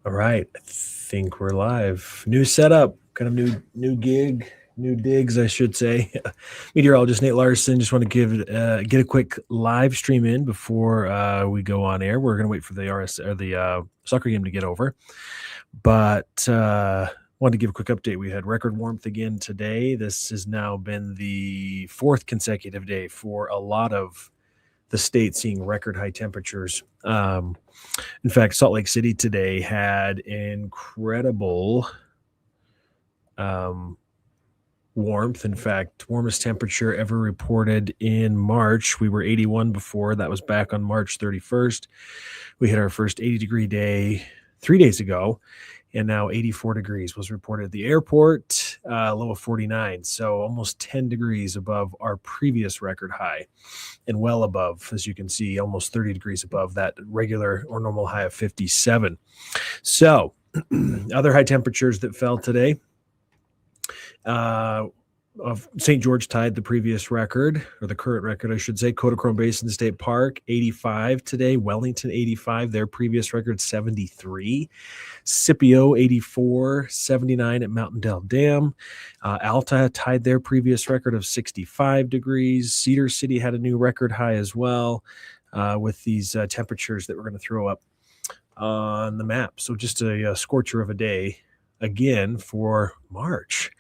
All right, I think we're live. New setup, kind of new gig, new digs, I should say. Meteorologist Nate Larson. Just want to get a quick live stream in before we go on air. We're going to wait for the soccer game to get over, but wanted to give a quick update. We had record warmth again today. This has now been the fourth consecutive day for a lot of the state seeing record high temperatures. In fact, Salt Lake City today had incredible um, warmth. In fact, warmest temperature ever reported in March. We were 81 before. That was back on March 31st. We hit our first 80-degree day 3 days ago, and now 84 degrees was reported at the airport, low of 49. So almost 10 degrees above our previous record high, and well above, as you can see, almost 30 degrees above that regular or normal high of 57. So other high temperatures that fell today, of St. George tied the previous record, or the current record, I should say. Kodachrome Basin State Park, 85 today. Wellington, 85. Their previous record, 73. Scipio, 84. 79 at Mountain Dell Dam. Alta tied their previous record of 65 degrees. Cedar City had a new record high as well, with these temperatures that we're going to throw up on the map. So just a scorcher of a day again for March.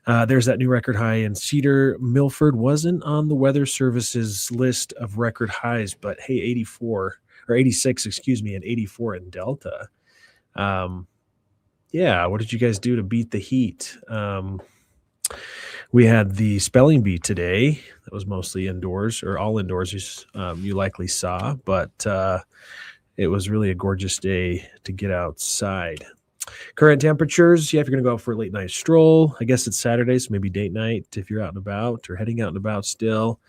There's that new record high in Cedar. Milford wasn't on the Weather Service's list of record highs, but hey, 84 or 86, excuse me, and 84 in Delta. Yeah, what did you guys do to beat the heat? We had the spelling bee today. That was mostly indoors, or all indoors, as you likely saw, but it was really a gorgeous day to get outside. Current temperatures, yeah, if you're going to go out for a late night stroll, I guess it's Saturday, so maybe date night if you're out and about or heading out and about still.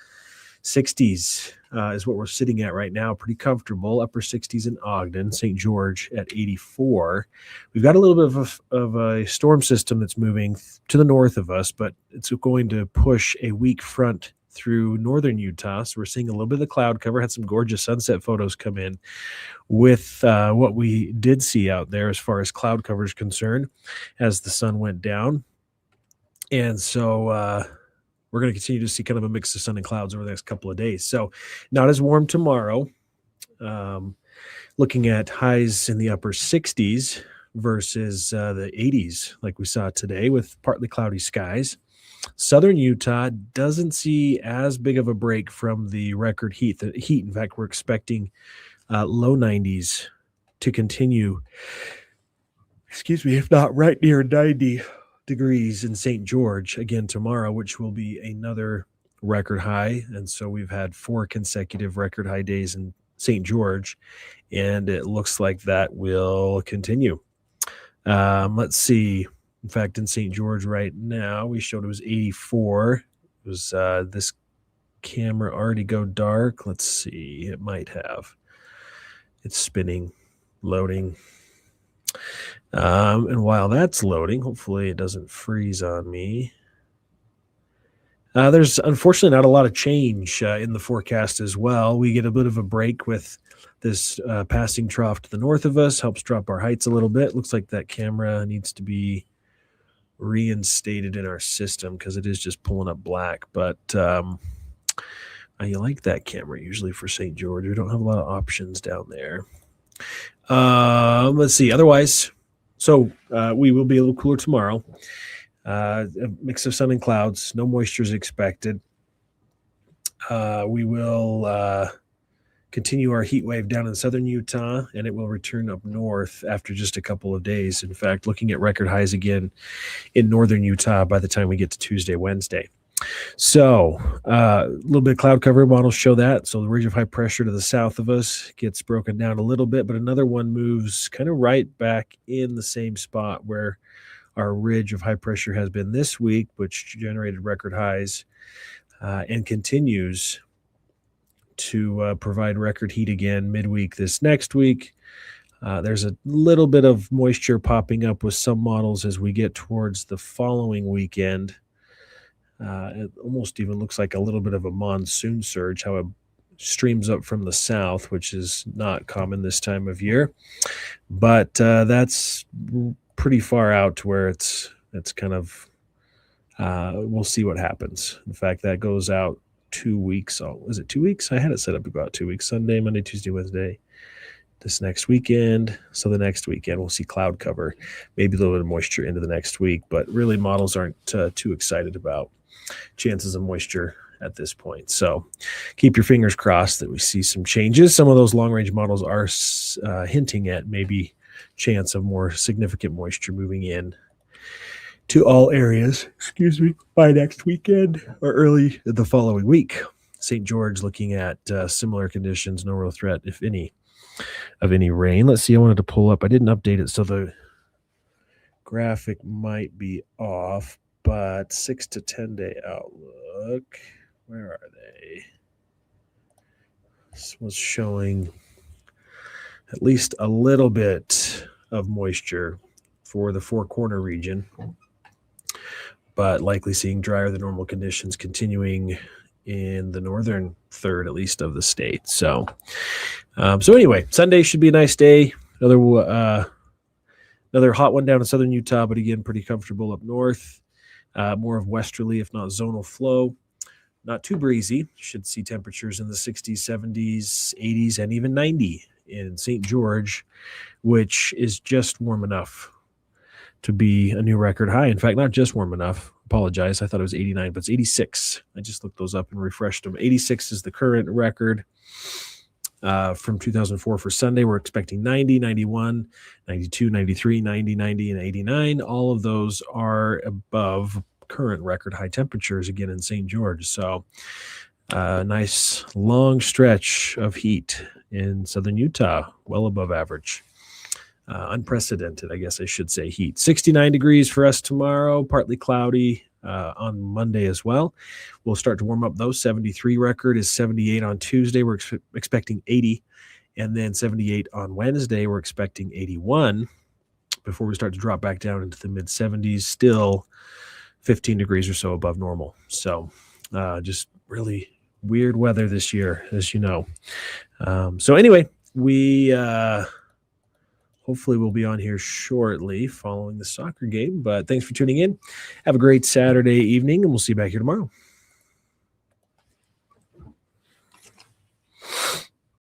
60s is what we're sitting at right now. Pretty comfortable. Upper 60s in Ogden, St. George at 84. We've got a little bit of a storm system that's moving to the north of us, but it's going to push a weak front through northern Utah. So we're seeing a little bit of the cloud cover. Had some gorgeous sunset photos come in with what we did see out there as far as cloud cover is concerned as the sun went down. And so we're going to continue to see kind of a mix of sun and clouds over the next couple of days. So not as warm tomorrow. Looking at highs in the upper 60s versus the 80s like we saw today with partly cloudy skies. Southern Utah doesn't see as big of a break from the record heat. The heat, in fact, we're expecting low 90s to continue, excuse me, if not right near 90 degrees in St. George again tomorrow, which will be another record high. And so we've had 4 consecutive record high days in St. George, and it looks like that will continue. Let's see. In fact, in St. George right now, we showed it was 84. It was this camera already go dark? Let's see. It might have. It's spinning, loading. And while that's loading, hopefully it doesn't freeze on me. There's unfortunately not a lot of change in the forecast as well. We get a bit of a break with this passing trough to the north of us, helps drop our heights a little bit. Looks like that camera needs to be reinstated in our system because it is just pulling up black. But I like that camera usually for St. George. We don't have a lot of options down there. Let's see. Otherwise, so we will be a little cooler tomorrow. A mix of sun and clouds. No moisture is expected. We will continue our heat wave down in southern Utah, and it will return up north after just a couple of days. In fact, looking at record highs again in northern Utah by the time we get to Tuesday, Wednesday. So a little bit of cloud cover models show that. So the ridge of high pressure to the south of us gets broken down a little bit, but another one moves kind of right back in the same spot where our ridge of high pressure has been this week, which generated record highs and continues to provide record heat again midweek this next week. There's a little bit of moisture popping up with some models as we get towards the following weekend. It almost even looks like a little bit of a monsoon surge, how streams up from the south, which is not common this time of year. But that's pretty far out to where it's kind of we'll see what happens. In fact, that goes out 2 weeks. Oh, is it 2 weeks? I had it set up about 2 weeks. Sunday, Monday, Tuesday, Wednesday. This next weekend. So the next weekend we'll see cloud cover, maybe a little bit of moisture into the next week, but really models aren't too excited about chances of moisture at this point. So keep your fingers crossed that we see some changes. Some of those long-range models are hinting at maybe chance of more significant moisture moving in to all areas, by next weekend or early the following week. St. George looking at similar conditions, no real threat, if any, of any rain. Let's see, I wanted to pull up. I didn't update it, so the graphic might be off, but 6 to 10 day outlook. Where are they? This was showing at least a little bit of moisture for the Four Corner region, but likely seeing drier than normal conditions continuing in the northern third, at least, of the state. So anyway, Sunday should be a nice day. Another hot one down in southern Utah, but again, pretty comfortable up north. More of westerly, if not zonal flow. Not too breezy. Should see temperatures in the 60s, 70s, 80s, and even 90 in St. George, which is just warm enough to be a new record high. In fact, not just warm enough. Apologize. I thought it was 89, but it's 86. I just looked those up and refreshed them. 86 is the current record from 2004 for Sunday. We're expecting 90, 91, 92, 93, 90, 90, and 89. All of those are above current record high temperatures again in St. George. So nice long stretch of heat in southern Utah, well above average. Unprecedented, I guess I should say, heat. 69 degrees for us tomorrow, partly cloudy on Monday as well. We'll start to warm up, though. 73 record is 78 on Tuesday. We're expecting 80. And then 78 on Wednesday. We're expecting 81 before we start to drop back down into the mid-70s, still 15 degrees or so above normal. So just really weird weather this year, as you know. So anyway, we hopefully we'll be on here shortly following the soccer game. But thanks for tuning in. Have a great Saturday evening, and we'll see you back here tomorrow.